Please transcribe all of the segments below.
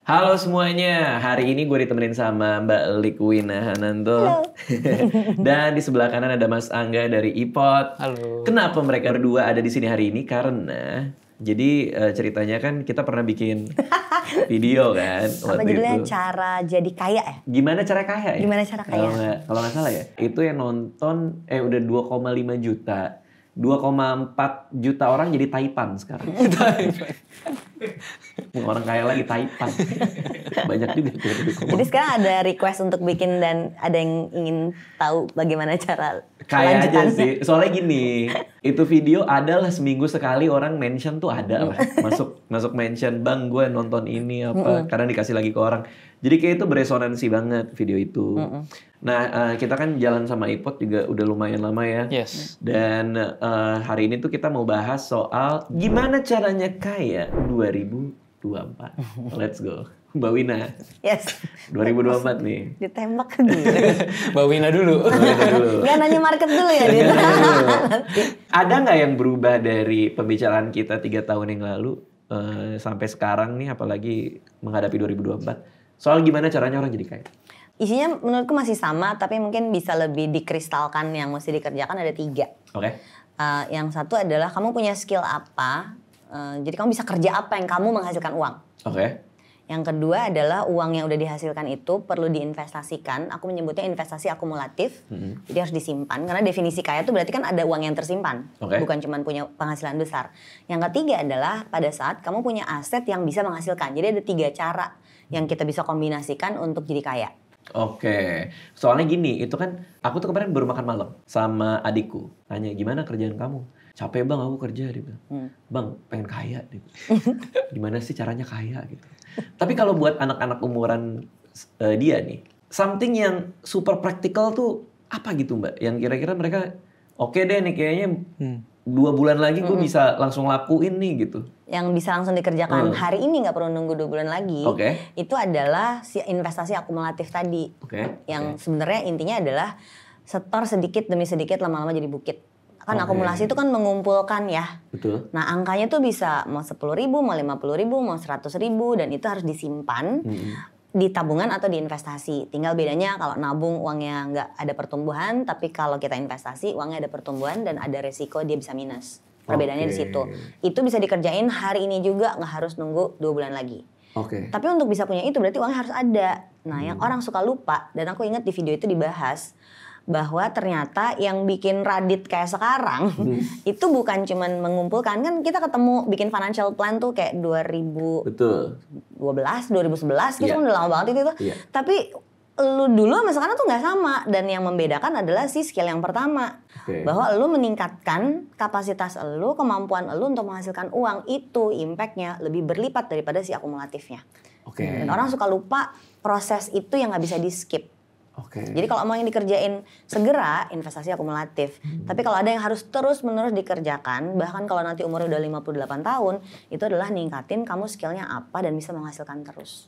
Halo semuanya, hari ini gue ditemenin sama Mbak Likwina Hananto. Halo. Dan di sebelah kanan ada Mas Angga dari iPod. Halo. Kenapa mereka berdua ada di sini hari ini? Karena ceritanya kan kita pernah bikin video kan Apa waktu judulnya? itu. Cara jadi kaya ya? Gimana cara kaya ya? Gimana cara kaya? Kalau nggak salah ya, itu yang nonton udah 2,5 juta. 2,4 juta orang jadi Taipan sekarang. Orang kaya lagi Taipan. Banyak juga tuh. Jadi sekarang ada request untuk bikin dan ada yang ingin tahu bagaimana cara Kayak aja lanjutannya. sih. Soalnya gini, itu video adalah seminggu sekali orang mention tuh ada lah. Masuk mention, bang gue nonton ini apa. Kadang dikasih lagi ke orang. Jadi kayak itu beresonansi banget video itu. Nah kita kan jalan sama iPod juga udah lumayan lama ya. Yes. Dan hari ini tuh kita mau bahas soal gimana caranya kaya 2024. Let's go. Mbak Wina, Yes. 2024 nih. Ditembak ke gue. Mbak Wina dulu. Mbak Wina dulu. Gak nanya market dulu ya. Gitu. Ada nggak yang berubah dari pembicaraan kita 3 tahun yang lalu sampai sekarang nih, apalagi menghadapi 2024? Soal gimana caranya orang jadi kaya? Isinya menurutku masih sama, tapi mungkin bisa lebih dikristalkan. Yang mesti dikerjakan ada 3. Oke. Yang satu adalah kamu punya skill apa, jadi kamu bisa kerja apa yang kamu menghasilkan uang. Oke. Yang kedua adalah uang yang udah dihasilkan itu perlu diinvestasikan. Aku menyebutnya investasi akumulatif. Jadi harus disimpan. Karena definisi kaya itu berarti kan ada uang yang tersimpan. Oke. Bukan cuma punya penghasilan besar. Yang ketiga adalah pada saat kamu punya aset yang bisa menghasilkan. Jadi ada 3 cara yang kita bisa kombinasikan untuk jadi kaya. Oke. Soalnya gini, itu kan aku tuh kemarin baru makan malam sama adikku. Tanya, gimana kerjaan kamu? Capek bang aku kerja, dia bilang. Bang, pengen kaya. Dia bilang. Gimana sih caranya kaya gitu. Tapi kalau buat anak-anak umuran dia nih, something yang super practical tuh apa gitu mbak? Yang kira-kira mereka oke deh nih kayaknya 2 bulan lagi gue bisa langsung lakuin nih gitu. Yang bisa langsung dikerjakan hari ini, nggak perlu nunggu 2 bulan lagi. Oke. Itu adalah si investasi akumulatif tadi. Oke. Yang sebenarnya intinya adalah setor sedikit demi sedikit lama-lama jadi bukit. Kan akumulasi itu kan mengumpulkan ya. Betul. Nah angkanya tuh bisa mau 10.000, mau 50.000, mau 100.000, dan itu harus disimpan di tabungan atau di investasi. Tinggal bedanya kalau nabung uangnya nggak ada pertumbuhan, tapi kalau kita investasi uangnya ada pertumbuhan dan ada resiko dia bisa minus. Perbedaannya di situ. Itu bisa dikerjain hari ini juga, nggak harus nunggu 2 bulan lagi. Oke. Tapi untuk bisa punya itu berarti uangnya harus ada. Nah yang orang suka lupa, dan aku ingat di video itu dibahas, bahwa ternyata yang bikin Radit kayak sekarang itu bukan cuman mengumpulkan. Kan kita ketemu bikin financial plan tuh kayak 2012, Betul. 2011 gitu kan udah lama banget itu. Tapi lu dulu sama sekarang tuh nggak sama, dan yang membedakan adalah si skill yang pertama. Bahwa lu meningkatkan kapasitas lu, kemampuan lu untuk menghasilkan uang, itu impactnya lebih berlipat daripada si akumulatifnya. Dan orang suka lupa proses itu yang nggak bisa di skip. Jadi kalau mau yang dikerjain segera, investasi akumulatif. Tapi kalau ada yang harus terus-menerus dikerjakan, bahkan kalau nanti umurnya udah 58 tahun, itu adalah ningkatin kamu skillnya apa dan bisa menghasilkan terus.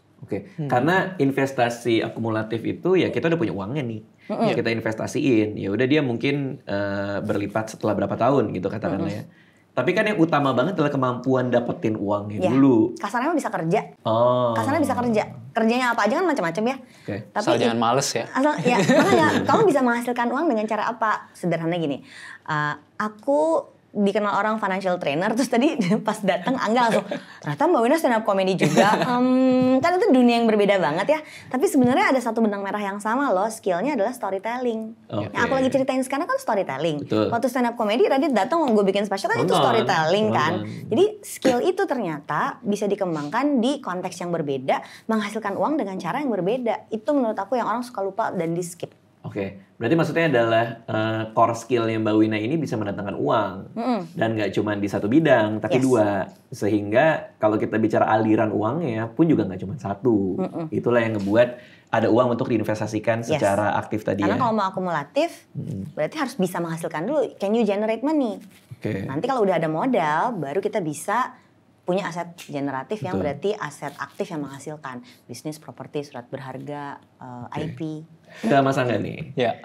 Karena investasi akumulatif itu ya kita udah punya uangnya nih. Ya kita investasiin, ya udah dia mungkin berlipat setelah berapa tahun gitu katakanlah ya. Tapi kan yang utama banget adalah kemampuan dapetin uangnya dulu. Kasarnya mah bisa kerja. Kasarnya bisa kerja. Kerjanya apa aja kan macam-macam ya. Tapi Asal jangan males ya. Asal ya, makanya kamu bisa menghasilkan uang dengan cara apa? Sederhana gini. Aku dikenal orang financial trainer, terus tadi pas datang Angga langsung, ternyata Mbak Wina stand up comedy juga. Kan itu dunia yang berbeda banget ya. Tapi sebenarnya ada satu benang merah yang sama loh, skillnya adalah storytelling. Yang aku lagi ceritain sekarang kan storytelling. Waktu stand up comedy Radit datang gue bikin special kan itu storytelling kan. Jadi skill itu ternyata bisa dikembangkan di konteks yang berbeda, menghasilkan uang dengan cara yang berbeda. Itu menurut aku yang orang suka lupa dan di skip. Berarti maksudnya adalah core skillnya Mbak Wina ini bisa mendatangkan uang. Dan gak cuma di satu bidang, tapi 2. Sehingga kalau kita bicara aliran uangnya pun juga gak cuma 1. Itulah yang ngebuat ada uang untuk diinvestasikan secara aktif tadi. Karena ya. kalau mau akumulatif, berarti harus bisa menghasilkan dulu. Can you generate money? Nanti kalau udah ada modal, baru kita bisa punya aset generatif yang berarti aset aktif yang menghasilkan. Bisnis, properti, surat berharga, IP. Ke Mas Angga nih. Ya.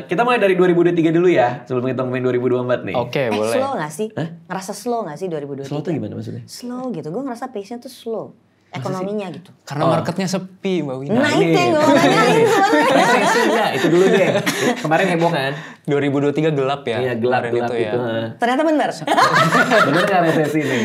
Kita mulai dari 2023 dulu ya, sebelum kita ngomongin 2024 nih. Oke, boleh. Slow gak sih? Ngerasa slow gak sih 2023? Slow tuh gimana maksudnya? Slow gitu, gue ngerasa pace-nya tuh slow. ekonominya gitu. Karena marketnya sepi, Mbak Wina. Nah itu yang gue tanyain sebenarnya. Resesi ya, itu dulu deh. Kemarin heboh kan? 2023 gelap ya. Iya, gelap itu itu. ya. Ternyata benar. Bener nggak resesi nih?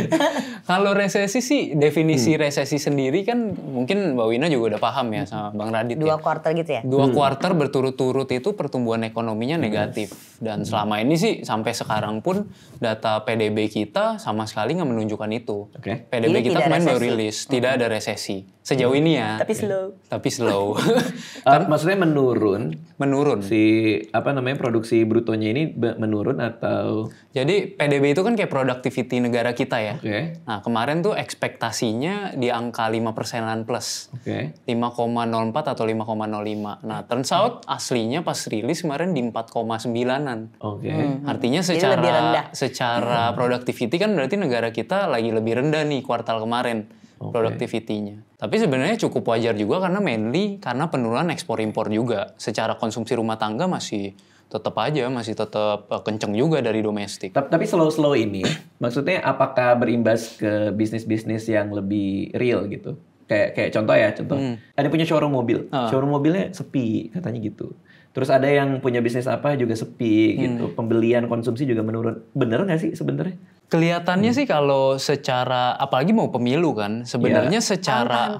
Kalau resesi sih, definisi resesi sendiri kan mungkin Mbak Wina juga udah paham ya sama Bang Radit. 2 kuartal gitu ya? 2 kuartal berturut-turut itu pertumbuhan ekonominya negatif. Dan selama ini sih sampai sekarang pun data PDB kita sama sekali nggak menunjukkan itu. PDB Jadi kita tidak kemarin baru resesi. rilis, tidak ada resesi. Sejauh ini ya. Tapi slow. Maksudnya menurun Menurun. produksi brutonya ini menurun atau? Jadi PDB itu kan kayak productivity negara kita ya. Nah kemarin tuh ekspektasinya di angka 5%-an plus. 5,04 atau 5,05. Nah turns out aslinya pas rilis kemarin di 4,9-an. Artinya secara productivity kan berarti negara kita lagi lebih rendah nih kuartal kemarin. Productivity-nya. Tapi sebenarnya cukup wajar juga karena mainly karena penurunan ekspor impor juga. Secara konsumsi rumah tangga masih tetap kenceng juga dari domestik. Tapi slow ini maksudnya apakah berimbas ke bisnis-bisnis yang lebih real gitu? Kayak contoh. Ada punya showroom mobil. Showroom mobilnya sepi katanya gitu. Terus ada yang punya bisnis apa juga sepi gitu. Pembelian konsumsi juga menurun. Bener nggak sih sebenarnya? Kelihatannya sih kalau secara, apalagi mau pemilu kan, sebenarnya secara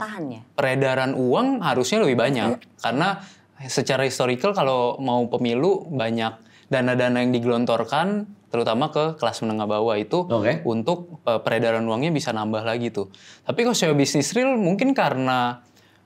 peredaran uang harusnya lebih banyak. Karena secara historical kalau mau pemilu banyak dana-dana yang digelontorkan, terutama ke kelas menengah bawah itu untuk peredaran uangnya bisa nambah lagi tuh. Tapi kalau secara bisnis real mungkin karena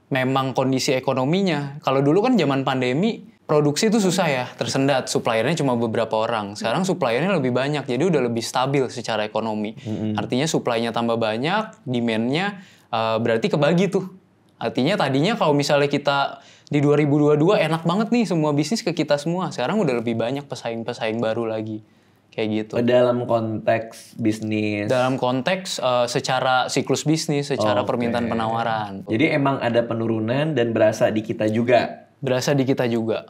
memang kondisi ekonominya. Kalau dulu kan zaman pandemi, produksi itu susah ya, tersendat. Suppliernya cuma beberapa orang. Sekarang suppliernya lebih banyak, jadi udah lebih stabil secara ekonomi. Artinya supply-nya tambah banyak, demand-nya berarti kebagi tuh. Artinya tadinya kalau misalnya kita di 2022 enak banget nih semua bisnis ke kita semua. Sekarang udah lebih banyak pesaing-pesaing baru lagi. Kayak gitu. Dalam konteks bisnis? Dalam konteks secara siklus bisnis, secara permintaan penawaran. Jadi emang ada penurunan dan berasa di kita juga? Berasa di kita juga.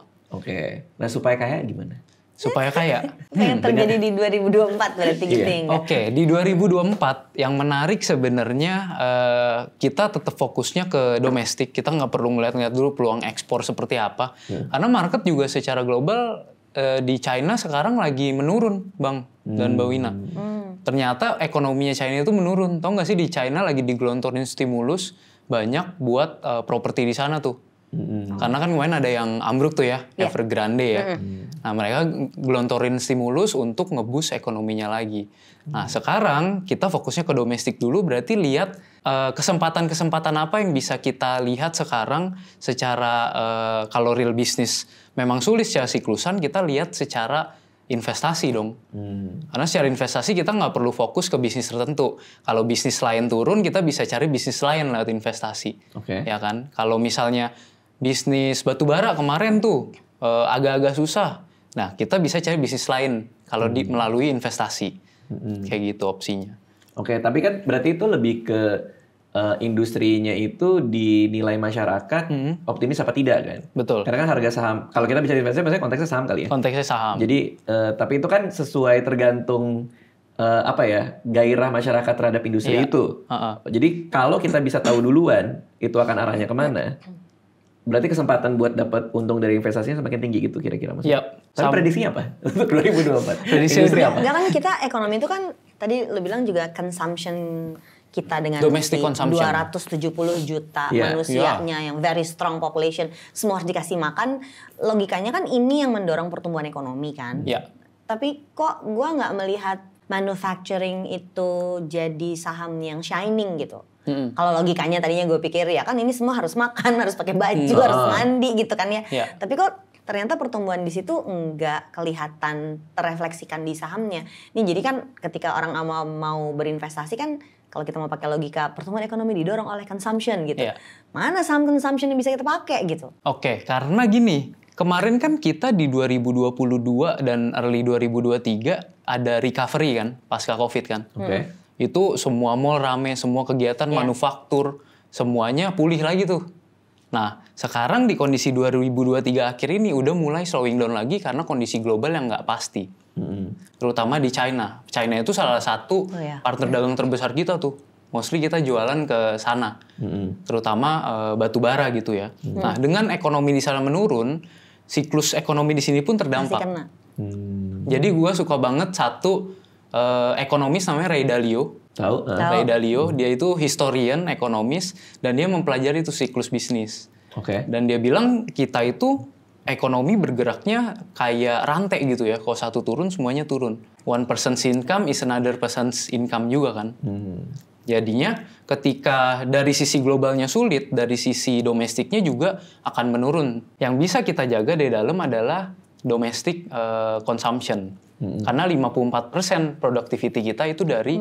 Nah supaya kaya gimana? Supaya kaya? Yang terjadi di 2024 berarti gitu ya? Di 2024 yang menarik sebenarnya kita tetap fokusnya ke domestik. Kita nggak perlu ngeliat dulu peluang ekspor seperti apa. Karena market juga secara global di China sekarang lagi menurun, Bang dan Mbak Wina. Ternyata ekonominya China itu menurun. Tahu nggak sih di China lagi digelontorin stimulus banyak buat properti di sana tuh. Karena kan kemarin ada yang ambruk tuh ya, Evergrande ya. Nah mereka gelontorin stimulus untuk nge-boost ekonominya lagi. Nah sekarang kita fokusnya ke domestik dulu, berarti lihat kesempatan-kesempatan apa yang bisa kita lihat sekarang secara kalau real bisnis memang sulit secara siklusan, kita lihat secara investasi dong. Karena secara investasi kita nggak perlu fokus ke bisnis tertentu. Kalau bisnis lain turun, kita bisa cari bisnis lain lewat investasi. Ya kan? Kalau misalnya bisnis batubara kemarin tuh agak-agak susah. Nah, kita bisa cari bisnis lain kalau melalui investasi. Kayak gitu opsinya. Tapi kan berarti itu lebih ke industrinya itu dinilai masyarakat optimis apa tidak kan? Betul. Karena kan harga saham, kalau kita bicara investasi maksudnya konteksnya saham kali ya? Konteksnya saham. Jadi, tapi itu kan sesuai tergantung gairah masyarakat terhadap industri itu. Jadi kalau kita bisa tahu duluan itu akan arahnya kemana, berarti kesempatan buat dapat untung dari investasinya semakin tinggi gitu kira-kira maksudnya. Tapi prediksinya apa untuk 2024? Industri apa? Enggak kan kita ekonomi itu kan tadi lu bilang juga consumption kita dengan domestic consumption 270 juta manusianya yang very strong population, semua harus dikasih makan. Logikanya kan ini yang mendorong pertumbuhan ekonomi kan. Tapi kok gua nggak melihat manufacturing itu jadi saham yang shining gitu. Kalau logikanya tadinya gue pikir ya kan ini semua harus makan, harus pakai baju, harus mandi gitu kan ya. Tapi kok ternyata pertumbuhan di situ nggak kelihatan terrefleksikan di sahamnya. Ini jadi kan ketika orang mau berinvestasi kan kalau kita mau pakai logika pertumbuhan ekonomi didorong oleh consumption gitu. Mana saham consumption yang bisa kita pakai gitu? Karena gini, kemarin kan kita di 2022 dan early 2023 ada recovery kan pasca Covid kan. Itu semua mall rame, semua kegiatan manufaktur, semuanya pulih lagi tuh. Nah, sekarang di kondisi 2023 akhir ini udah mulai slowing down lagi karena kondisi global yang nggak pasti. Terutama di China. China itu salah satu partner dagang terbesar kita tuh. mostly kita jualan ke sana, terutama batu bara gitu ya. Nah, dengan ekonomi di sana menurun, siklus ekonomi di sini pun terdampak. Masih kena. Jadi gue suka banget satu ekonomis namanya Ray Dalio. Tahu? Ray Dalio, dia itu historian, ekonomis, dan dia mempelajari itu siklus bisnis. Oke. Dan dia bilang kita itu ekonomi bergeraknya kayak rantai gitu ya. Kalau satu turun, semuanya turun. One person's income is another person's income juga kan. Jadinya ketika dari sisi globalnya sulit, dari sisi domestiknya juga akan menurun. Yang bisa kita jaga dari dalam adalah domestic consumption. Karena 54% productivity kita itu dari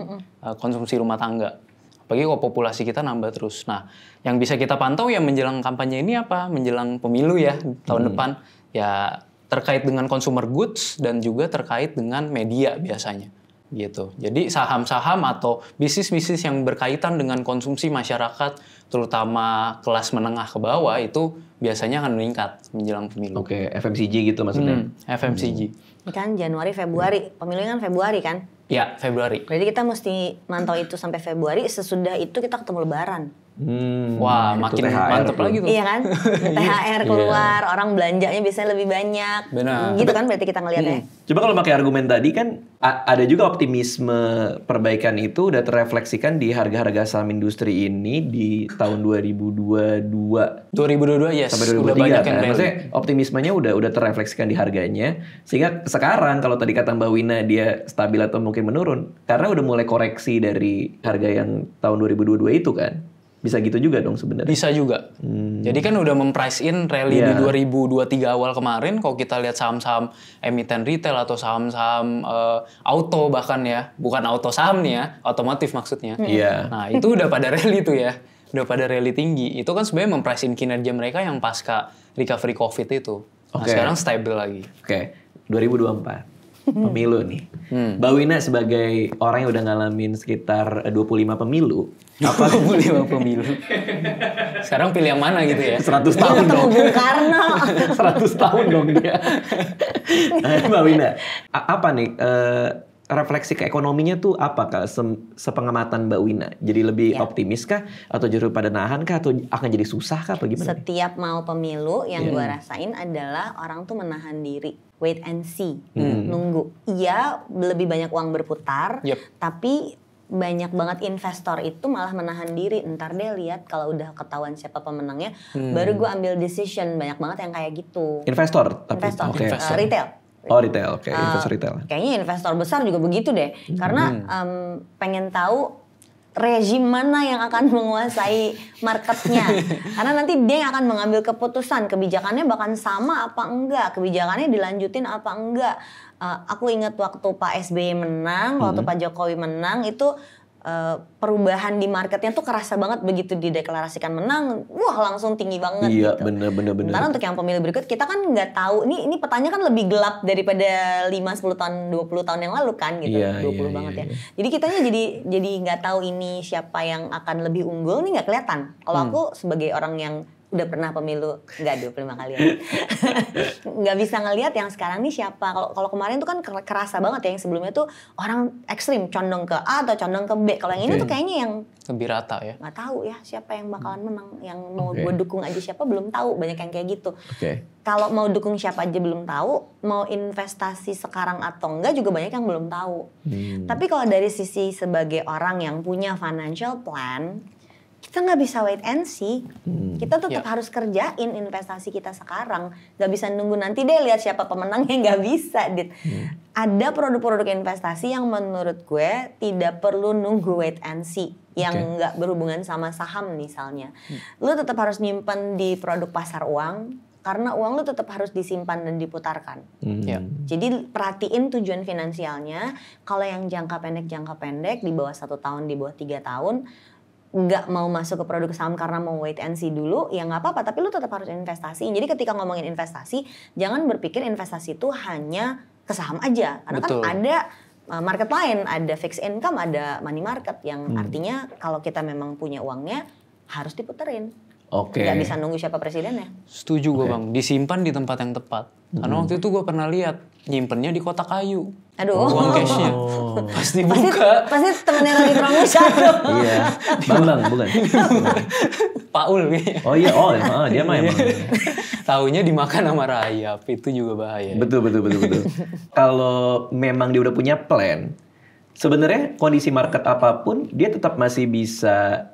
konsumsi rumah tangga. Apalagi kalau populasi kita nambah terus. Nah, yang bisa kita pantau ya menjelang kampanye ini apa? Menjelang pemilu ya tahun depan. Ya terkait dengan consumer goods dan juga terkait dengan media biasanya. Gitu. Jadi saham-saham atau bisnis-bisnis yang berkaitan dengan konsumsi masyarakat, terutama kelas menengah ke bawah itu biasanya akan meningkat menjelang pemilu. Oke, FMCG gitu maksudnya. FMCG. Ini kan Januari, Februari. Pemilunya kan Februari kan? Ya, Februari. Berarti kita mesti mantau itu sampai Februari. Sesudah itu kita ketemu Lebaran. Wah, makin mantep lagi tuh. Iya kan? THR keluar, orang belanjanya biasanya lebih banyak. Benar. Gitu kan berarti kita ngelihatnya. Coba kalau pakai argumen tadi kan ada juga optimisme perbaikan itu udah terrefleksikan di harga-harga saham industri ini di tahun 2022. 2022 yes. Sampai 2023 udah banyak yang kan. rally. Maksudnya optimismenya udah terrefleksikan di harganya. Sehingga sekarang kalau tadi kata Mbak Wina dia stabil atau mungkin menurun. Karena udah mulai koreksi dari harga yang tahun 2022 itu kan. Bisa gitu juga dong sebenarnya. Bisa juga. Jadi kan udah memprice in rally di 2023 awal kemarin. Kalau kita lihat saham-saham emiten retail atau saham-saham auto bahkan ya. Bukan auto saham nih ya, otomotif maksudnya. Iya. Nah itu udah pada rally tuh ya. Udah pada rally tinggi. Itu kan sebenarnya memprice in kinerja mereka yang pasca recovery COVID itu. Nah sekarang stable lagi. Oke, 2024. Pemilu nih. Mbak Wina sebagai orang yang udah ngalamin sekitar 25 pemilu. Apa 25 pemilu? Sekarang pilih yang mana gitu ya? 100 tahun dong. Bung Karno. 100 tahun dong dia. Mbak Wina, apa nih refleksi ke ekonominya tuh apa Kak? Sepengamatan Mbak Wina? Jadi lebih optimis kah? Atau justru pada nahan kah? Atau akan jadi susah kah? Apa gimana? Setiap mau pemilu yang gue rasain adalah orang tuh menahan diri. Wait and see. Nunggu. Iya lebih banyak uang berputar. Tapi banyak banget investor itu malah menahan diri. Ntar deh lihat kalau udah ketahuan siapa pemenangnya. Baru gue ambil decision. Banyak banget yang kayak gitu. Investor? Tapi, Investor. okay. Retail. Oh retail, oke. Investor retail. Kayaknya investor besar juga begitu deh. Karena pengen tahu rezim mana yang akan menguasai marketnya. Karena nanti dia yang akan mengambil keputusan. Kebijakannya bahkan sama apa enggak. Kebijakannya dilanjutin apa enggak. Aku ingat waktu Pak SBY menang, waktu Pak Jokowi menang itu perubahan di marketnya tuh kerasa banget begitu dideklarasikan menang, wah langsung tinggi banget. Iya, gitu. bener. Karena untuk yang pemilu berikut kita kan nggak tahu, ini petanya kan lebih gelap daripada 5, 10 tahun, 20 tahun yang lalu kan gitu, 20 banget ya. Jadi kitanya jadi nggak tahu ini siapa yang akan lebih unggul nih nggak kelihatan. Kalau aku sebagai orang yang udah pernah pemilu nggak 25 kali ya. Nggak bisa ngelihat yang sekarang nih siapa. Kalau kemarin tuh kan kerasa banget ya, yang sebelumnya tuh orang ekstrim condong ke A atau condong ke B. Kalau yang ini tuh kayaknya yang lebih rata ya. Nggak tahu ya siapa yang bakalan menang. Yang mau gue dukung aja siapa belum tahu. Banyak yang kayak gitu. Kalau mau dukung siapa aja belum tahu. Mau investasi sekarang atau enggak juga banyak yang belum tahu. Tapi kalau dari sisi sebagai orang yang punya financial plan, kita nggak bisa wait and see. Kita tetap harus kerjain investasi kita sekarang. Nggak bisa nunggu nanti deh lihat siapa pemenangnya, nggak bisa, Dit. Ada produk-produk investasi yang menurut gue tidak perlu nunggu wait and see. Yang nggak berhubungan sama saham misalnya. Lu tetap harus nyimpen di produk pasar uang. Karena uang lu tetap harus disimpan dan diputarkan. Jadi perhatiin tujuan finansialnya. Kalau yang jangka pendek di bawah 1 tahun, di bawah 3 tahun, nggak mau masuk ke produk saham karena mau wait and see dulu, ya nggak apa-apa. Tapi lu tetap harus investasi. Jadi ketika ngomongin investasi, jangan berpikir investasi itu hanya ke saham aja. Karena kan ada market lain, ada fixed income, ada money market. Yang artinya kalau kita memang punya uangnya, harus diputerin. Oke. Nggak bisa nunggu siapa presidennya. Setuju gue Bang, disimpan di tempat yang tepat. Karena waktu itu gue pernah lihat nyimpennya di kotak kayu. Aduh. Uang cashnya. Pasti buka. Pasti temennya lagi Pramusa tuh. Iya. Bambang bukan? Paul kayaknya. Oh iya, dia mah emang. Taunya dimakan sama rayap, itu juga bahaya. Betul. Kalau memang dia udah punya plan, sebenarnya kondisi market apapun dia tetap masih bisa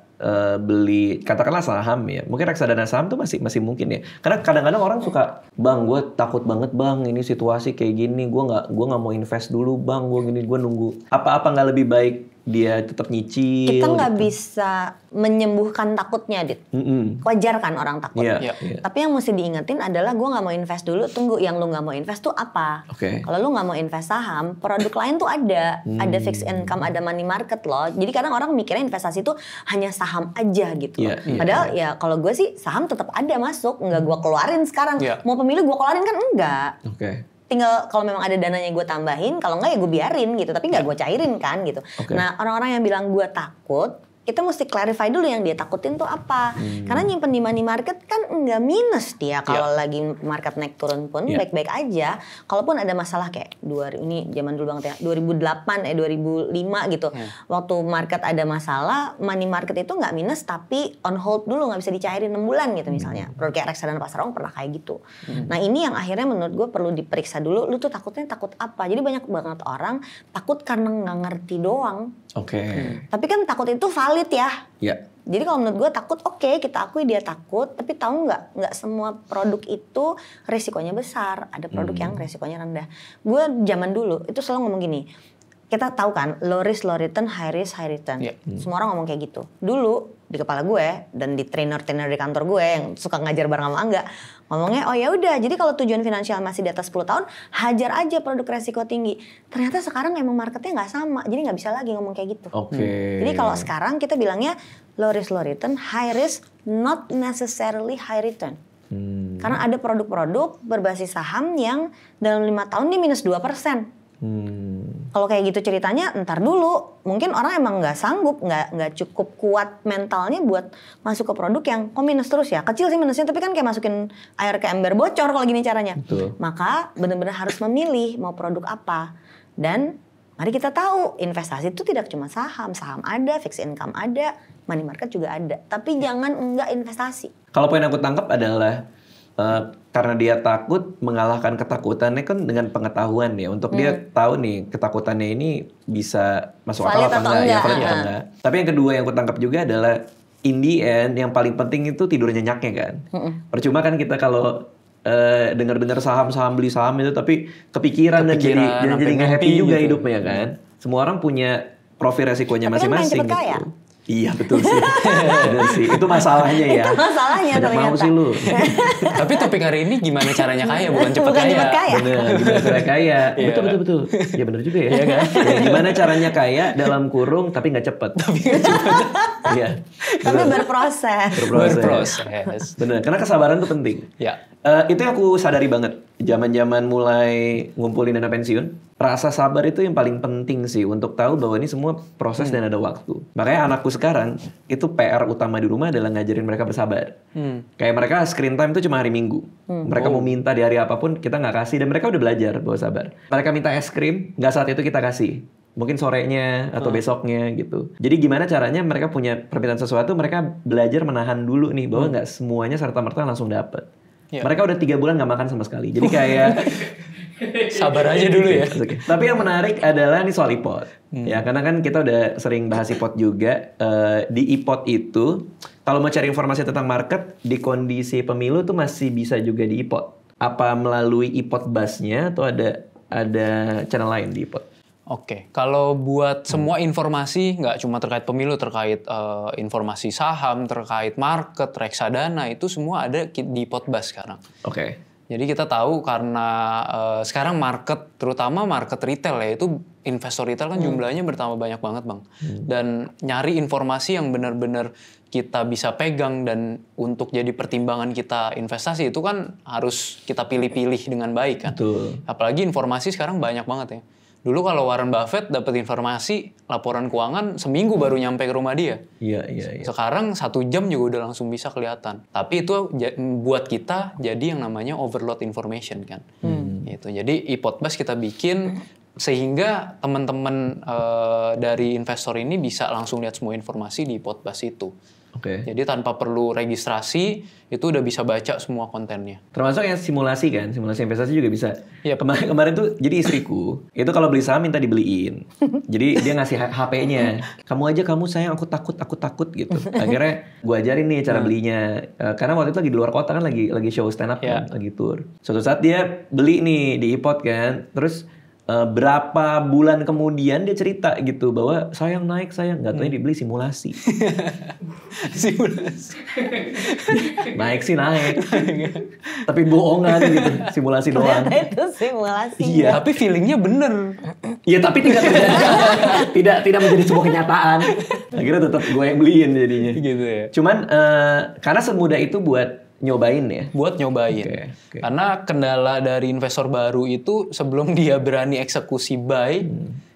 beli katakanlah saham ya. Mungkin reksadana saham tuh masih mungkin ya. Karena kadang-kadang orang suka, "Bang, gue takut banget Bang, ini situasi kayak gini, gue nggak mau invest dulu Bang, gue nunggu." Apa nggak lebih baik dia tetap nyicil? Kita nggak gitu? bisa menyembuhkan takutnya, Dit. Wajar kan orang takut. Yeah. Tapi yang mesti diingetin adalah gue nggak mau invest dulu. Tunggu, yang lu nggak mau invest tuh apa? Kalau lu nggak mau invest saham, produk lain tuh ada. Ada fixed income, ada money market loh. Jadi kadang orang mikirnya investasi tuh hanya saham aja gitu. Padahal ya kalau gue sih saham tetap ada masuk. Nggak gue keluarin sekarang. Mau pemilu gue keluarin kan enggak. Tinggal kalau memang ada dananya gue tambahin, kalau enggak ya gue biarin gitu, tapi nggak gue cairin kan gitu. Nah orang-orang yang bilang gue takut, kita mesti clarify dulu yang dia takutin tuh apa. Karena nyimpen di money market kan nggak minus dia kalau lagi market naik turun pun baik-baik aja. Kalaupun ada masalah kayak ini zaman dulu banget ya, 2008 2005 gitu. Waktu market ada masalah, money market itu nggak minus tapi on hold dulu, nggak bisa dicairin 6 bulan gitu misalnya. Produk kayak reksadana pasar uang pernah kayak gitu. Nah ini yang akhirnya menurut gue perlu diperiksa dulu, lu tuh takutnya takut apa. Jadi banyak banget orang takut karena nggak ngerti doang. Tapi kan takut itu valid ya. Jadi kalau menurut gue takut, oke, kita akui dia takut, tapi tahu nggak semua produk itu resikonya besar. Ada produk yang resikonya rendah. Gue zaman dulu itu selalu ngomong gini, kita tahu kan low risk low return, high risk high return. Semua orang ngomong kayak gitu. Dulu di kepala gue dan di trainer di kantor gue yang suka ngajar bareng sama Angga, ngomongnya oh ya udah, jadi kalau tujuan finansial masih di atas 10 tahun, hajar aja produk resiko tinggi. Ternyata sekarang emang marketnya nggak sama, jadi nggak bisa lagi ngomong kayak gitu. Jadi kalau sekarang kita bilangnya low risk low return, high risk not necessarily high return. Karena ada produk-produk berbasis saham yang dalam 5 tahun dia minus 2%. Kalau kayak gitu ceritanya, ntar dulu mungkin orang emang nggak sanggup, nggak cukup kuat mentalnya buat masuk ke produk yang kok minus terus ya. Kecil sih minusnya, tapi kan kayak masukin air ke ember bocor kalau gini caranya. Maka benar-benar harus memilih mau produk apa. Dan mari kita tahu investasi itu tidak cuma saham ada, fixed income ada, money market juga ada. Tapi jangan enggak investasi. Kalau poin aku tangkap adalah karena dia takut mengalahkan ketakutannya kan dengan pengetahuan ya. Untuk dia tahu nih ketakutannya ini bisa masuk akal apa enggak ya, valid atau enggak. Tapi yang kedua yang aku tangkap juga adalah in the end yang paling penting itu tidur nyenyaknya kan. Percuma kan kita kalau dengar-dengar saham beli saham itu tapi kepikiran dan jadi nggak happy juga gitu. Hidupnya kan. Semua orang punya profil resikonya masing-masing gitu. Kaya. Iya betul sih. Betul sih. Itu masalahnya ya. Itu masalahnya ternyata. Mau sih lu. Tapi topik hari ini gimana caranya kaya, bukan cepet kaya. Bener, gimana caranya kaya. Betul. Ya bener juga ya. Kan? Ya, gimana caranya kaya dalam kurung tapi nggak cepet. Iya. Tapi berproses. Bener, karena kesabaran tuh penting. Itu yang aku sadari banget. Zaman-zaman mulai ngumpulin dana pensiun, rasa sabar itu yang paling penting sih untuk tahu bahwa ini semua proses dan ada waktu. Makanya anakku sekarang itu PR utama di rumah adalah ngajarin mereka bersabar. Kayak mereka screen time itu cuma hari Minggu. Mereka mau minta di hari apapun kita nggak kasih dan mereka udah belajar bahwa sabar. Mereka minta es krim, nggak saat itu kita kasih. Mungkin sorenya atau besoknya gitu. Jadi gimana caranya mereka punya permintaan sesuatu, mereka belajar menahan dulu nih bahwa nggak semuanya serta-merta langsung dapet. Mereka udah 3 bulan nggak makan sama sekali. Jadi kayak sabar aja dulu ya. Tapi yang menarik adalah nih soal iPod. Ya karena kan kita udah sering bahas iPod juga. Di iPod itu kalau mau cari informasi tentang market di kondisi pemilu tuh masih bisa juga di iPod. Apa melalui iPod Buzz-nya atau ada channel lain di iPod? Oke, kalau buat semua informasi nggak cuma terkait pemilu, terkait informasi saham, terkait market, reksadana, itu semua ada di Podbuzz sekarang. Jadi kita tahu karena sekarang market, terutama market retail ya, itu investor retail kan jumlahnya bertambah banyak banget Bang. Dan nyari informasi yang benar-benar kita bisa pegang dan untuk jadi pertimbangan kita investasi itu kan harus kita pilih-pilih dengan baik kan. Betul. Apalagi informasi sekarang banyak banget ya. Dulu kalau Warren Buffett dapat informasi laporan keuangan seminggu baru nyampe ke rumah dia. Iya. Sekarang 1 jam juga udah langsung bisa kelihatan. Tapi itu buat kita jadi yang namanya overload information kan. Gitu. Jadi e-Podbuzz kita bikin sehingga teman-teman dari investor ini bisa langsung lihat semua informasi di e-Podbuzz itu. Jadi tanpa perlu registrasi itu udah bisa baca semua kontennya. Termasuk yang simulasi kan, simulasi investasi juga bisa. Yep. Kemarin tuh jadi istriku itu kalau beli saham minta dibeliin. Jadi dia ngasih HP-nya. Kamu sayang aku takut gitu. Akhirnya gue ajarin nih cara belinya. Karena waktu itu lagi di luar kota kan lagi show stand up kan, lagi tour. Suatu saat dia beli nih di iPod kan, terus berapa bulan kemudian dia cerita gitu bahwa sayang naik sayang, nggak tahu dibeli simulasi. Simulasi. Naik sih naik, tapi bohongan gitu, simulasi doang. Ternyata itu simulasi. Iya. Tapi feelingnya bener. Iya tapi tidak terjadi, tidak menjadi sebuah kenyataan. Akhirnya tetap gue yang beliin jadinya. Gitu ya. Cuman karena semudah itu buat nyobain ya? Buat nyobain. Okay. Karena kendala dari investor baru itu sebelum dia berani eksekusi buy,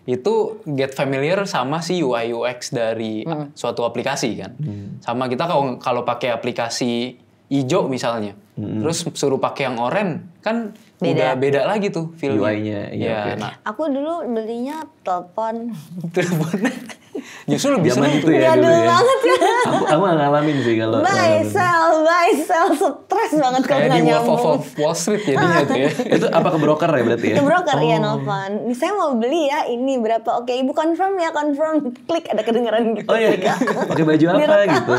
itu get familiar sama si UI UX dari suatu aplikasi kan. Sama kita kalau pakai aplikasi hijau misalnya, terus suruh pakai yang oranye kan udah beda lagi tuh feelnya. UI-nya. Ya, nah. Aku dulu belinya telepon. Justru lebih seneng itu ya dulu ya. Banget ya. Aku gak ngalamin sih kalau buy sell stres banget kalau nggak nyambung. Kayak di Wolf of Wall Street jadinya tuh ya. Itu apa ke broker ya berarti ya? Ke broker ya nelfon. Nih saya mau beli ya ini berapa? Oke ibu confirm ya confirm. Klik ada kedengeran gitu. Oh iya. Pakai baju apa gitu.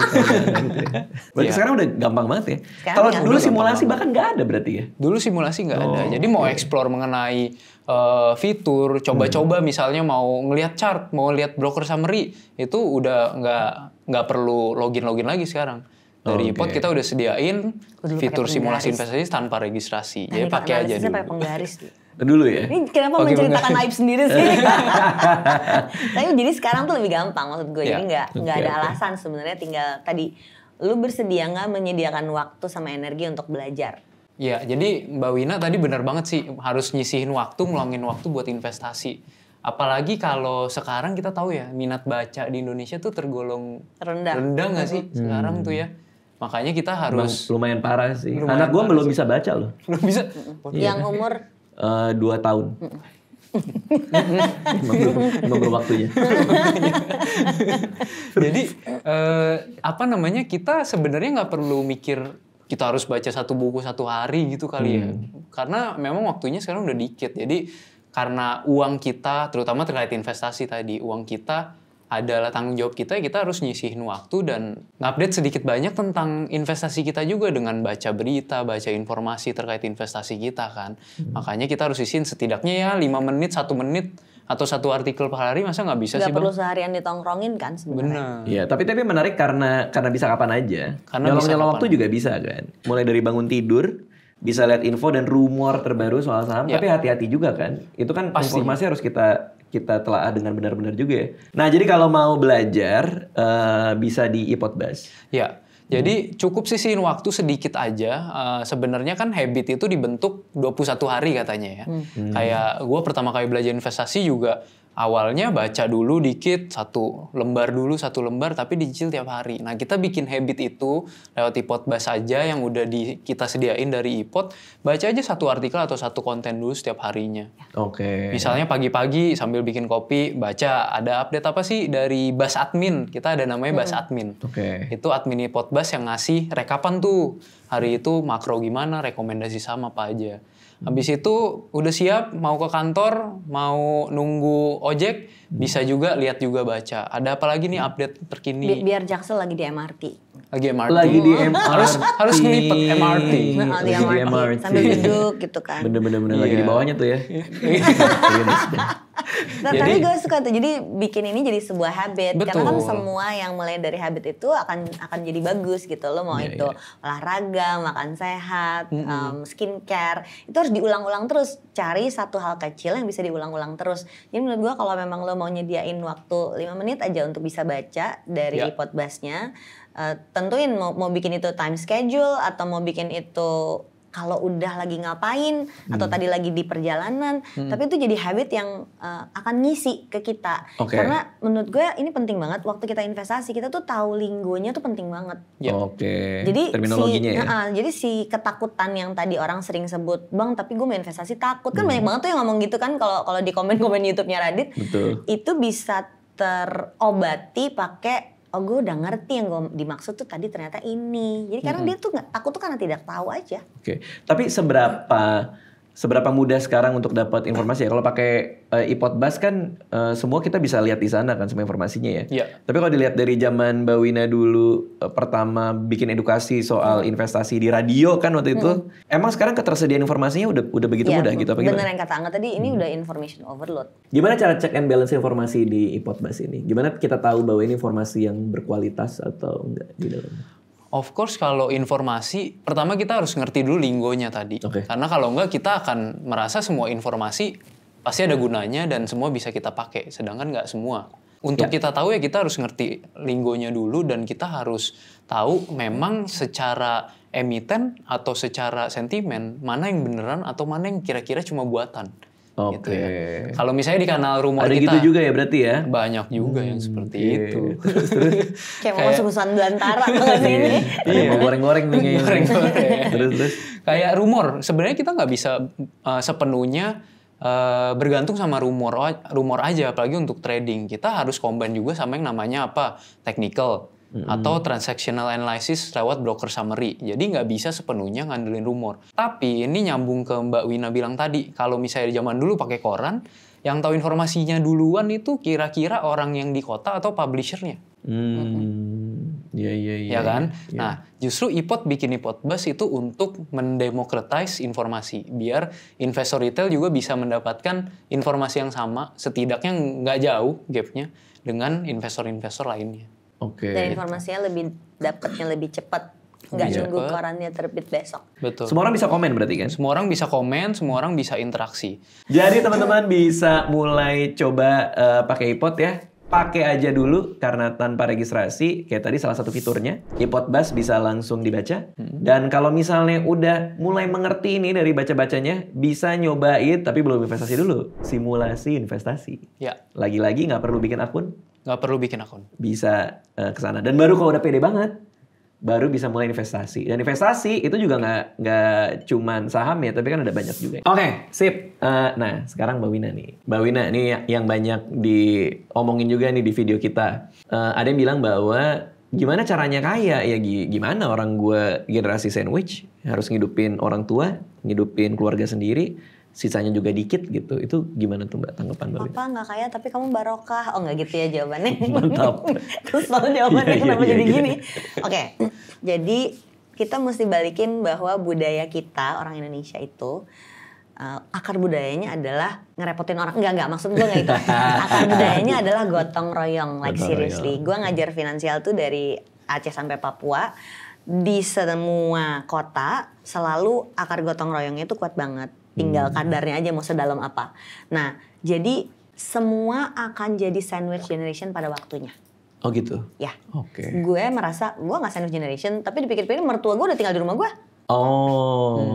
Berarti sekarang udah gampang banget ya. Kalau dulu simulasi bahkan nggak ada berarti ya? Dulu simulasi nggak ada. Jadi mau explore mengenai fitur, coba-coba misalnya mau ngelihat chart, mau lihat broker summary, itu udah nggak perlu login lagi sekarang. Dari iPod kita udah sediain fitur simulasi investasi tanpa registrasi. Jadi pakai aja dulu. Saya pakai penggaris. Dulu ya? Ini kenapa menceritakan aib sendiri sih? Tapi jadi sekarang tuh lebih gampang maksud gue. Jadi nggak ada alasan sebenarnya, tinggal tadi lu bersedia nggak menyediakan waktu sama energi untuk belajar. Ya, jadi Mbak Wina tadi benar banget sih, harus nyisihin waktu, ngeluangin waktu buat investasi. Apalagi kalau sekarang kita tahu ya, minat baca di Indonesia tuh tergolong rendah nggak sih sekarang tuh ya. Makanya kita harus... Lumayan parah sih. Anak gue belum bisa baca loh. Belum bisa? Yang umur? 2 tahun. Emang belum waktunya. Jadi, kita sebenarnya nggak perlu mikir kita harus baca 1 buku 1 hari gitu kali ya. Karena memang waktunya sekarang udah dikit. Jadi karena uang kita, terutama terkait investasi tadi, uang kita adalah tanggung jawab kita harus nyisihin waktu dan ngupdate sedikit banyak tentang investasi kita juga dengan baca berita, baca informasi terkait investasi kita kan. Makanya kita harus isihin setidaknya ya 5 menit, 1 menit, atau 1 artikel per hari, masa nggak bisa sih Bang? Nggak perlu seharian ditongkrongin kan sebenarnya. Bener. Iya, tapi menarik karena bisa kapan aja. Nyolong waktu juga bisa kan. Mulai dari bangun tidur, bisa lihat info dan rumor terbaru soal saham. Tapi hati-hati juga kan. Itu kan informasi harus kita telah dengan benar-benar juga ya. Nah, jadi kalau mau belajar, bisa di e-Podbuzz. Ya. Jadi cukup sisihin waktu sedikit aja. Sebenarnya kan habit itu dibentuk 21 hari katanya ya. Kayak gue pertama kali belajar investasi juga awalnya baca dulu dikit, 1 lembar dulu, 1 lembar, tapi dicicil tiap hari. Nah kita bikin habit itu lewat e-Podbuzz aja yang udah kita sediain dari e-Pod. Baca aja 1 artikel atau 1 konten dulu setiap harinya. Oke. Misalnya pagi-pagi sambil bikin kopi, baca ada update apa sih dari Buzz Admin. Kita ada namanya Buzz Admin. Itu admin e-Podbuzz yang ngasih rekapan tuh. Hari itu makro gimana, rekomendasi saham apa aja. Habis itu udah siap mau ke kantor, mau nunggu ojek, bisa juga lihat juga baca. Ada apa lagi nih update terkini? Biar Jaksel lagi di MRT. Lagi di MRT. Harus ngelipet MRT. Di MRT. Sambil duduk gitu kan. Bener-bener lagi di bawahnya tuh ya. Nah, tapi gue suka tuh, jadi bikin ini jadi sebuah habit. Betul. Karena kan semua yang mulai dari habit itu akan jadi bagus gitu. Lo mau itu olahraga, makan sehat, skincare, itu harus diulang-ulang terus. Cari 1 hal kecil yang bisa diulang-ulang terus. Jadi menurut gue kalau memang lo mau nyediain waktu 5 menit aja untuk bisa baca dari e-Podbuzz-nya, tentuin mau bikin itu time schedule atau mau bikin itu kalau udah lagi ngapain atau tadi lagi di perjalanan, tapi itu jadi habit yang akan ngisi ke kita. Karena menurut gue ini penting banget waktu kita investasi, kita tuh tahu linggonya tuh penting banget. Jadi terminologinya jadi si ketakutan yang tadi orang sering sebut, "Bang, tapi gue mau investasi takut." Kan banyak banget tuh yang ngomong gitu kan kalau di komen-komen YouTube-nya Radit. Itu bisa terobati pakai gue udah ngerti yang gue dimaksud tuh tadi ternyata ini. Jadi karena dia tuh aku tuh karena tidak tahu aja. Tapi seberapa mudah sekarang untuk dapat informasi ya? Kalau pakai iPodBuzz kan semua kita bisa lihat di sana kan semua informasinya ya. Tapi kalau dilihat dari zaman Mbak Wina dulu pertama bikin edukasi soal investasi di radio kan waktu itu, emang sekarang ketersediaan informasinya udah begitu mudah gitu apa gimana? Bener yang kata Angga tadi, ini udah information overload. Gimana cara check and balance informasi di iPodBuzz ini? Gimana kita tahu bahwa ini informasi yang berkualitas atau enggak di dalamnya? Of course kalau informasi, pertama kita harus ngerti dulu linggonya tadi. Karena kalau enggak kita akan merasa semua informasi pasti ada gunanya dan semua bisa kita pakai. Sedangkan enggak semua. Untuk kita tahu ya kita harus ngerti linggonya dulu dan kita harus tahu memang secara emiten atau secara sentimen mana yang beneran atau mana yang kira-kira cuma buatan. Gitu ya. Kalau misalnya di kanal rumor ada kita gitu juga ya berarti ya? Banyak juga yang seperti itu. Kayak mau masuk-masukan belantara ini. Mau goreng-goreng nih kayaknya. Terus kayak rumor, sebenarnya kita nggak bisa sepenuhnya bergantung sama rumor aja, apalagi untuk trading. Kita harus combine juga sama yang namanya apa? Technical. Atau transactional analysis lewat broker summary. Jadi nggak bisa sepenuhnya ngandelin rumor. Tapi ini nyambung ke Mbak Wina bilang tadi, kalau misalnya zaman dulu pakai koran, yang tahu informasinya duluan itu kira-kira orang yang di kota atau publishernya. Iya kan? Nah, justru iPod bikin iPodBuzz itu untuk mendemocratize informasi. Biar investor retail juga bisa mendapatkan informasi yang sama, setidaknya nggak jauh gapnya dengan investor-investor lainnya. Dan informasinya dapatnya lebih cepat, nggak nunggu korannya terbit besok. Betul. Semua orang bisa komen berarti kan? Semua orang bisa komen, semua orang bisa interaksi. Jadi teman-teman bisa mulai coba pakai iPod ya. Pakai aja dulu karena tanpa registrasi, kayak tadi salah satu fiturnya, iPodBuzz bisa langsung dibaca. Dan kalau misalnya udah mulai mengerti ini dari baca-bacanya, bisa nyobain tapi belum investasi dulu, simulasi investasi. Lagi-lagi nggak perlu bikin akun. Nggak perlu bikin akun. Bisa ke sana. Dan baru kalau udah pede banget, baru bisa mulai investasi. Dan investasi itu juga nggak cuman saham ya, tapi kan ada banyak juga. Oke, sip. Nah, sekarang Mbak Wina nih. Mbak Wina ini yang banyak diomongin juga nih di video kita. Ada yang bilang bahwa gimana caranya kaya? Ya gimana orang gue generasi sandwich, harus ngidupin orang tua, ngidupin keluarga sendiri, sisanya juga dikit gitu. Itu gimana tuh Mbak tanggapan Mbak Wina? Papa nggak kaya tapi kamu barokah. Oh nggak gitu ya jawabannya. Mantap. Terus lalu jawabannya kenapa jadi gini? Oke, jadi kita mesti balikin bahwa budaya kita orang Indonesia itu akar budayanya adalah ngerepotin orang. Enggak maksud gue nggak itu. Akar budayanya adalah gotong royong. Like seriously, gue ngajar finansial tuh dari Aceh sampai Papua. Di semua kota selalu akar gotong royongnya itu kuat banget. Tinggal kadarnya aja mau sedalam apa. Nah, jadi semua akan jadi sandwich generation pada waktunya. Oh gitu? Ya. Gue merasa gue gak sandwich generation, tapi dipikir-pikir mertua gue udah tinggal di rumah gue.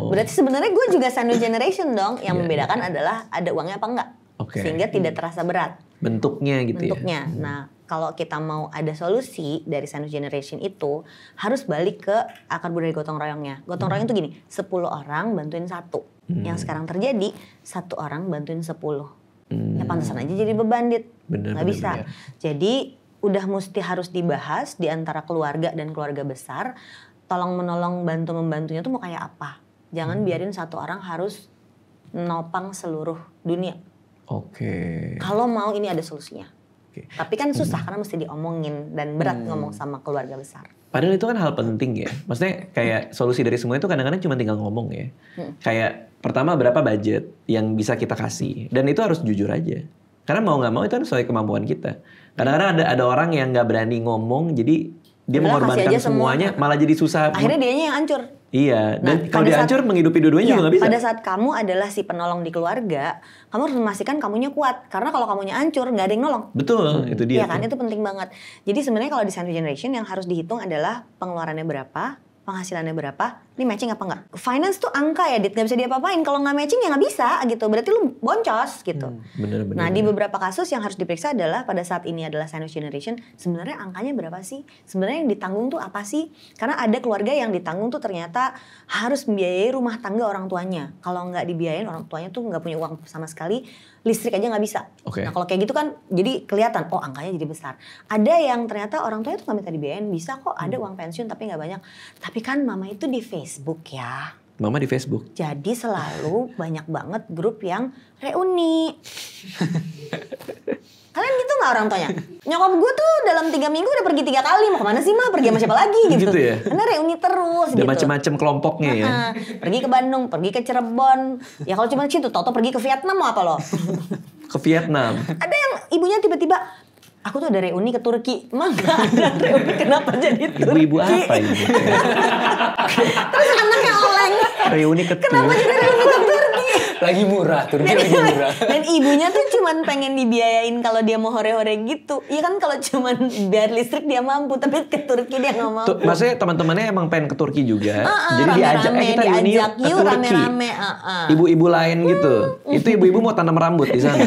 Berarti sebenarnya gue juga sandwich generation dong. Yang membedakan adalah ada uangnya apa enggak. Sehingga tidak terasa berat. Bentuknya gitu ya? Nah, kalau kita mau ada solusi dari sandwich generation itu, harus balik ke akar budaya gotong royongnya. Gotong royong itu gini, 10 orang bantuin 1. Yang sekarang terjadi 1 orang bantuin 10. Ya pantesan aja jadi beban, Dit. Nggak bisa. Jadi udah mesti harus dibahas di antara keluarga dan keluarga besar. Tolong menolong bantu-membantunya tuh mau kayak apa. Jangan biarin 1 orang harus nopang seluruh dunia. Kalau mau ini ada solusinya. Tapi kan susah karena mesti diomongin dan berat ngomong sama keluarga besar. Padahal itu kan hal penting ya. Maksudnya kayak solusi dari semua itu kadang-kadang cuma tinggal ngomong ya. Kayak pertama berapa budget yang bisa kita kasih. Dan itu harus jujur aja. Karena mau gak mau itu harus sesuai kemampuan kita. Kadang-kadang ada orang yang gak berani ngomong. Jadi dia mengorbankan semuanya malah jadi susah. Akhirnya dianya yang hancur. Iya, dan kalau dia hancur menghidupi dua-duanya juga gak bisa. Pada saat kamu adalah si penolong di keluarga, kamu harus memastikan kamunya kuat. Karena kalau kamunya hancur, gak ada yang nolong. Betul, itu dia. Iya kan, itu penting banget. Jadi sebenarnya kalau di sandwich generation yang harus dihitung adalah pengeluarannya berapa, penghasilannya berapa, ini matching apa enggak. Finance tuh angka ya, Dit, nggak bisa diapa-apain. Kalau nggak matching ya nggak bisa gitu, berarti lu boncos gitu. Bener. Nah di beberapa kasus yang harus diperiksa adalah pada saat ini adalah sandwich generation, sebenarnya angkanya berapa sih? Sebenarnya yang ditanggung tuh apa sih? Karena ada keluarga yang ditanggung tuh ternyata harus membiayai rumah tangga orang tuanya. Kalau nggak dibiayain orang tuanya tuh nggak punya uang sama sekali, listrik aja nggak bisa. Nah kalau kayak gitu kan jadi kelihatan, oh angkanya jadi besar. Ada yang ternyata orang tuanya tuh nggak minta dibiayain, bisa kok ada uang pensiun tapi nggak banyak. Tapi kan mama itu di Facebook ya. Mama di Facebook. Jadi selalu banyak banget grup yang reuni. Kalian gitu gak orang tuanya? Nyokap gue tuh dalam 3 minggu udah pergi 3 kali. Mau kemana sih Ma? Pergi sama siapa lagi gitu. Gitu ya? Karena reuni terus Ada gitu. macam-macam kelompoknya ya. Pergi ke Bandung, pergi ke Cirebon. Ya kalau cuma situ, Toto pergi ke Vietnam mau apa lo? Ke Vietnam. Ada yang ibunya tiba-tiba, aku tuh ada reuni ke Turki. Emang gak ada reuni, kenapa jadi Turki? Ibu-ibu apa ini? Terus anaknya oleng. Reuni ke Kenapa jadi reuni ke Turki? Lagi murah, Turki lagi murah. Dan ibunya tuh cuman pengen dibiayain kalau dia mau hore-hore gitu. Iya kan kalau cuman bayar listrik dia mampu, tapi ke Turki dia nggak mampu. Maksudnya teman-temannya emang pengen ke Turki juga. Jadi rame-rame, kita reuni diajak ke yuk Turki. rame-rame. Ibu-ibu lain gitu. Itu ibu-ibu mau tanam rambut di sana.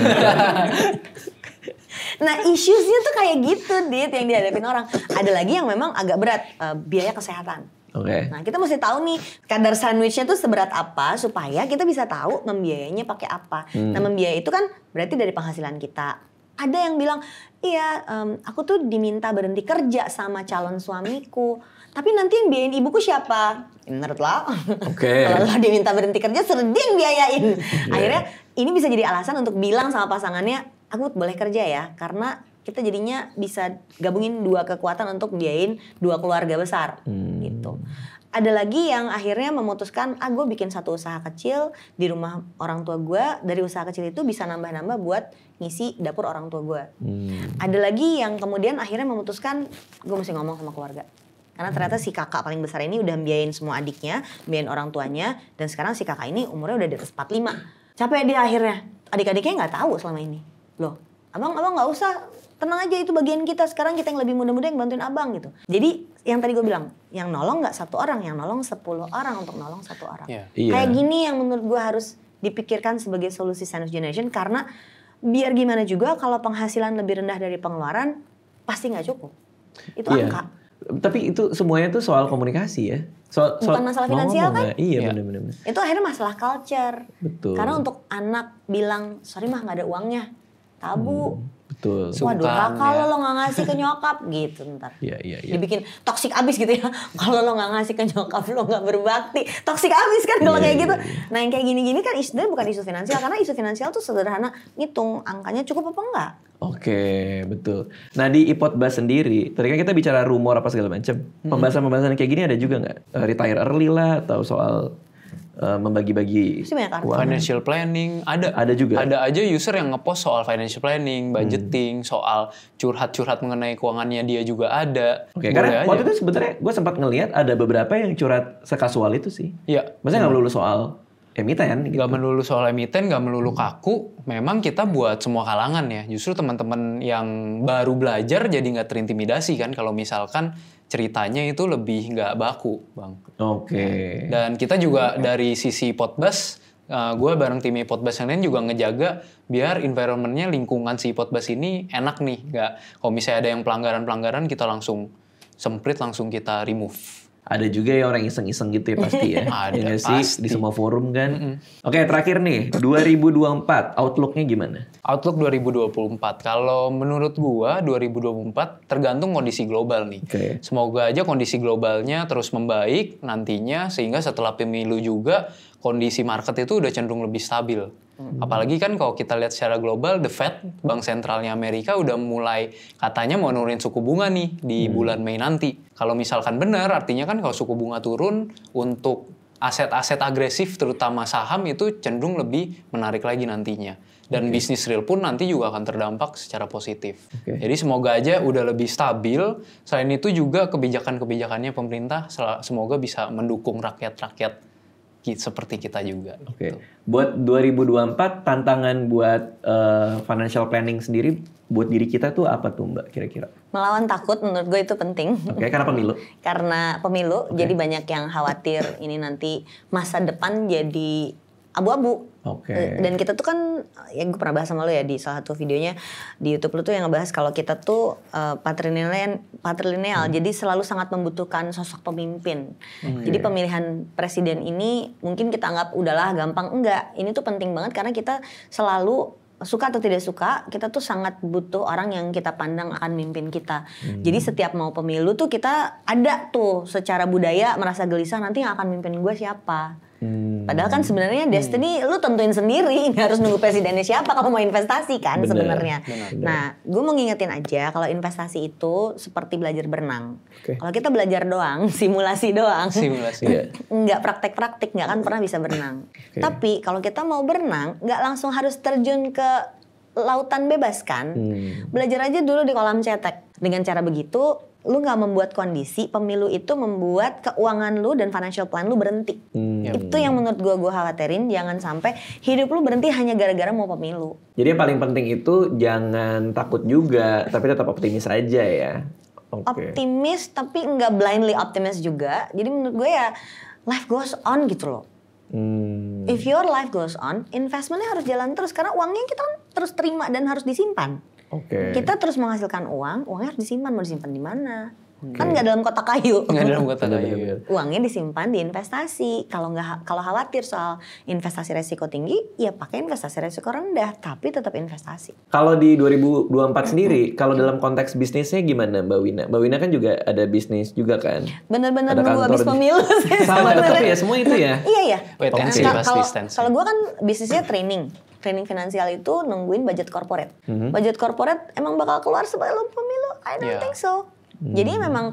Nah issues-nya tuh kayak gitu, Dit, yang dihadapin orang. Ada lagi yang memang agak berat, biaya kesehatan. Nah kita mesti tahu nih kadar sandwichnya tuh seberat apa supaya kita bisa tahu membiayainya pakai apa. Nah membiayai itu kan berarti dari penghasilan kita. Ada yang bilang, iya aku tuh diminta berhenti kerja sama calon suamiku. Tapi nanti yang biayain ibuku siapa? Menurut lo? Kalau lo diminta berhenti kerja, dia yang biayain. Akhirnya ini bisa jadi alasan untuk bilang sama pasangannya, aku boleh kerja ya, karena kita jadinya bisa gabungin 2 kekuatan untuk biayain 2 keluarga besar gitu. Ada lagi yang akhirnya memutuskan, gue bikin satu usaha kecil di rumah orang tua gue. Dari usaha kecil itu bisa nambah-nambah buat ngisi dapur orang tua gue. Ada lagi yang kemudian akhirnya memutuskan, gue mesti ngomong sama keluarga. Karena ternyata si kakak paling besar ini udah biayain semua adiknya, biayain orang tuanya. Dan sekarang si kakak ini umurnya udah di atas 45. Capek dia akhirnya. Adik-adiknya gak tahu selama ini. Loh, abang gak usah. Tenang aja, itu bagian kita. Sekarang kita yang lebih muda-muda yang bantuin abang gitu. Jadi yang tadi gue bilang, yang nolong gak 1 orang, yang nolong 10 orang untuk nolong 1 orang. Kayak gini yang menurut gue harus dipikirkan sebagai solusi sandwich generation. Karena biar gimana juga kalau penghasilan lebih rendah dari pengeluaran, pasti gak cukup. Itu angka. Tapi itu semuanya tuh soal komunikasi ya. Bukan masalah finansial kan? Iya benar-benar. Itu akhirnya masalah culture. Betul. Karena untuk anak bilang, sorry mah gak ada uangnya. Tabu. Betul. Wah durhaka lo gak ngasih ke nyokap gitu ntar. Iya. Dibikin toksik abis gitu ya. Kalau lo gak ngasih ke nyokap lo gak berbakti. Toksik abis kan kalau kayak gitu. Nah yang kayak gini-gini kan sebenarnya bukan isu finansial. Karena isu finansial tuh sederhana. Ngitung angkanya cukup apa enggak. Oke, betul. Nah di iPodcast sendiri, tadi kan kita bicara rumor apa segala macam. Pembahasan-pembahasan kayak gini ada juga nggak? Retire early lah atau soal membagi-bagi financial planning, ada juga. Ada aja user yang ngepost soal financial planning, budgeting, soal curhat-curhat mengenai keuangannya dia juga ada. Oke, karena waktu itu sebenarnya gue sempat ngelihat ada beberapa yang curhat sekasual itu sih. Iya. Maksudnya nggak melulu soal emiten gitu. Gak melulu soal emiten, gak melulu kaku. Memang kita buat semua kalangan ya. Justru teman-teman yang baru belajar jadi gak terintimidasi kan. Kalau misalkan ceritanya itu lebih gak baku, Bang. Oke. Dan kita juga dari sisi Podbus, gue bareng tim Podbus yang lain juga ngejaga biar environment-nya, lingkungan si Podbus ini enak nih. Kalau misalnya ada yang pelanggaran-pelanggaran kita langsung semprit, langsung kita remove. Ada juga ya orang iseng-iseng gitu ya pasti ya. Ada pasti. Di semua forum kan. Oke, terakhir nih 2024 outlook-nya gimana? Outlook 2024. Kalau menurut gua 2024 tergantung kondisi global nih. Semoga aja kondisi globalnya terus membaik nantinya sehingga setelah pemilu juga kondisi market itu udah cenderung lebih stabil. Apalagi kan kalau kita lihat secara global, The Fed, Bank Sentralnya Amerika udah mulai katanya mau nurunin suku bunga nih di bulan Mei nanti. Kalau misalkan benar, artinya kan kalau suku bunga turun untuk aset-aset agresif terutama saham itu cenderung lebih menarik lagi nantinya. Dan bisnis real pun nanti juga akan terdampak secara positif. Jadi semoga aja udah lebih stabil. Selain itu juga kebijakan-kebijakannya pemerintah semoga bisa mendukung rakyat-rakyat seperti kita juga. Oke. Gitu. Buat 2024 tantangan buat financial planning sendiri buat diri kita tuh apa tuh Mbak kira-kira? Melawan takut menurut gue itu penting. Oke, karena pemilu. Karena pemilu, jadi banyak yang khawatir ini nanti masa depan jadi abu-abu. Dan kita tuh kan, ya gue pernah bahas sama lo ya di salah satu videonya di YouTube lo tuh yang ngebahas kalau kita tuh patrilineal, jadi selalu sangat membutuhkan sosok pemimpin. Jadi pemilihan presiden ini mungkin kita anggap udahlah gampang, enggak. Ini tuh penting banget karena kita selalu suka atau tidak suka, kita tuh sangat butuh orang yang kita pandang akan mimpin kita. Jadi setiap mau pemilu tuh kita ada tuh secara budaya merasa gelisah nanti yang akan mimpin gue siapa. Padahal kan sebenarnya destiny lu tentuin sendiri, nggak harus nunggu presidennya siapa kalau mau investasi kan sebenarnya. Nah, gue mau ngingetin aja kalau investasi itu seperti belajar berenang. Kalau kita belajar doang, simulasi doang, nggak praktek-praktik, nggak akan pernah bisa berenang. Tapi kalau kita mau berenang, nggak langsung harus terjun ke lautan bebas kan. Belajar aja dulu di kolam cetek. Dengan cara begitu, lu nggak membuat kondisi pemilu itu membuat keuangan lu dan financial plan lu berhenti. Itu yang menurut gue khawatirin, jangan sampai hidup lu berhenti hanya gara-gara mau pemilu. Jadi yang paling penting itu jangan takut juga, tapi tetap optimis aja ya. Optimis tapi nggak blindly optimis juga. Jadi menurut gue ya life goes on gitu loh. If your life goes on, investmentnya harus jalan terus karena uangnya kita kan terus terima dan harus disimpan. Kita terus menghasilkan uang, uangnya harus disimpan, mau disimpan di mana? Kan nggak dalam kotak kayu. Nggak dalam kotak kayu. Uangnya disimpan di investasi. Kalau khawatir soal investasi resiko tinggi, ya pakai investasi resiko rendah, tapi tetap investasi. Kalau di 2024 sendiri, kalau dalam konteks bisnisnya gimana Mbak Wina? Mbak Wina kan juga ada bisnis juga kan? Bener-bener nunggu habis pemilu sih. Sama tapi ya semua itu ya? Iya. Wait and see pasti. Kalau gue kan bisnisnya training finansial itu nungguin budget corporate. Budget corporate emang bakal keluar sebelum pemilu? I don't think so. Jadi memang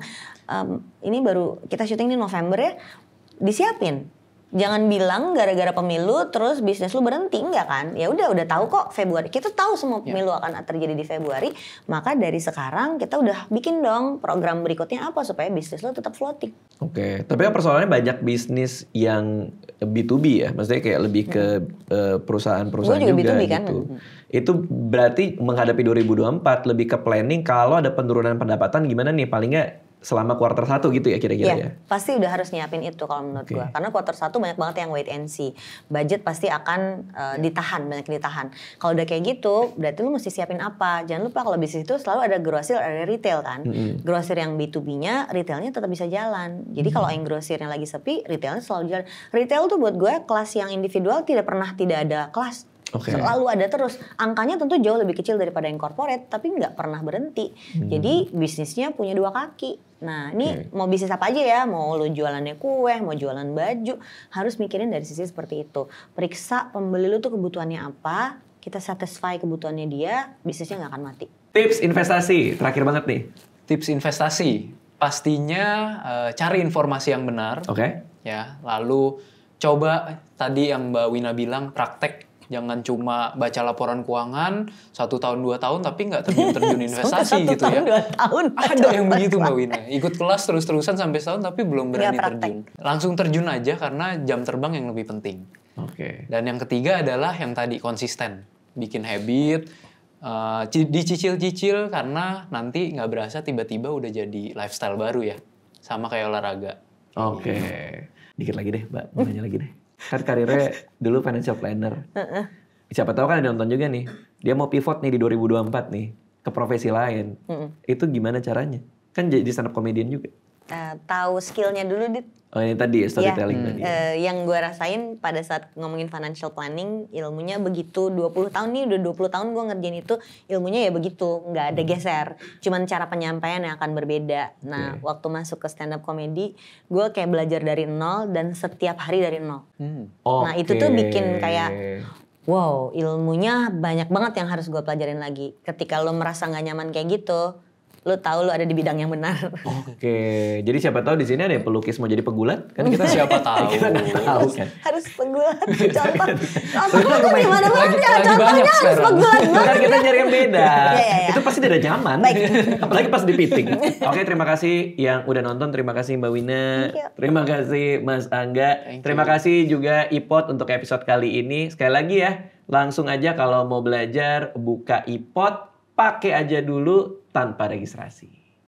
ini baru kita syuting di November ya, disiapin. Jangan bilang gara-gara pemilu terus bisnis lu berhenti, enggak kan? Ya udah tahu kok Februari. Kita tahu semua pemilu akan terjadi di Februari, maka dari sekarang kita udah bikin dong program berikutnya apa supaya bisnis lu tetap floating. Tapi persoalannya banyak bisnis yang B2B ya, maksudnya kayak lebih ke perusahaan-perusahaan juga B2B, gitu. Kan? Itu berarti menghadapi 2024 lebih ke planning kalau ada penurunan pendapatan gimana nih paling nggak selama kuarter 1 gitu ya kira-kira ya? Pasti udah harus nyiapin itu kalau menurut gua. Karena kuarter 1 banyak banget yang wait and see. Budget pasti akan banyak ditahan. Kalau udah kayak gitu, berarti lu mesti siapin apa? Jangan lupa kalau bisnis itu selalu ada grosir, ada retail kan. Grosir yang B2B-nya, retailnya tetap bisa jalan. Jadi kalau yang grosirnya lagi sepi, retailnya selalu jalan. Retail tuh buat gue kelas yang individual tidak pernah tidak ada kelas. Selalu ada terus. Angkanya tentu jauh lebih kecil daripada yang corporate, tapi nggak pernah berhenti. Jadi bisnisnya punya dua kaki. Nah ini mau bisnis apa aja ya, mau lo jualannya kue, mau jualan baju, harus mikirin dari sisi seperti itu. Periksa pembeli lo tuh kebutuhannya apa, kita satisfy kebutuhannya dia, bisnisnya nggak akan mati. Tips investasi, terakhir banget nih. Tips investasi, pastinya cari informasi yang benar. Ya, lalu coba tadi yang Mbak Wina bilang praktek. Jangan cuma baca laporan keuangan 1 tahun 2 tahun tapi nggak terjun investasi gitu ya. 1 tahun 2 tahun. Ada yang begitu Mbak Wina. Ikut kelas terus-terusan sampai setahun tapi belum berani terjun. Langsung terjun aja karena jam terbang yang lebih penting. Dan yang ketiga adalah yang tadi konsisten. Bikin habit, dicicil-cicil karena nanti nggak berasa tiba-tiba udah jadi lifestyle baru ya. Sama kayak olahraga. Dikit lagi deh Mbak, mau nanya lagi deh. Kan karirnya dulu financial planner. Siapa tahu kan ada nonton juga nih. Dia mau pivot nih di 2024 nih ke profesi lain. Itu gimana caranya? Kan jadi stand up comedian juga. Tahu skillnya dulu Dit. Oh ini tadi storytelling tadi. Yang gue rasain pada saat ngomongin financial planning, ilmunya begitu 20 tahun nih, udah 20 tahun gue ngerjain itu, ilmunya ya begitu, nggak ada geser. Cuman cara penyampaian yang akan berbeda. Nah waktu masuk ke stand up comedy, gue kayak belajar dari nol dan setiap hari dari nol. Nah itu tuh bikin kayak, wow ilmunya banyak banget yang harus gue pelajarin lagi. Ketika lo merasa nggak nyaman kayak gitu, lu tahu lu ada di bidang yang benar. Oke, jadi siapa tahu di sini ada yang pelukis mau jadi pegulat kan kita Siapa tahu. kita nggak tahu kan. Harus pegulat. Contohnya tuh gimana banget ya? lagi Contohnya banyak harus sekarang. pegulat Kan banget. kita nyari yang beda. Iya. Itu pasti beda zaman. Baik. Apalagi pas di piting. Oke, terima kasih yang udah nonton. Terima kasih Mbak Wina. Thank you. Terima kasih Mas Angga. Thank you. Terima kasih juga iPod untuk episode kali ini. Sekali lagi ya, langsung aja kalau mau belajar buka iPod, pakai aja dulu tanpa registrasi.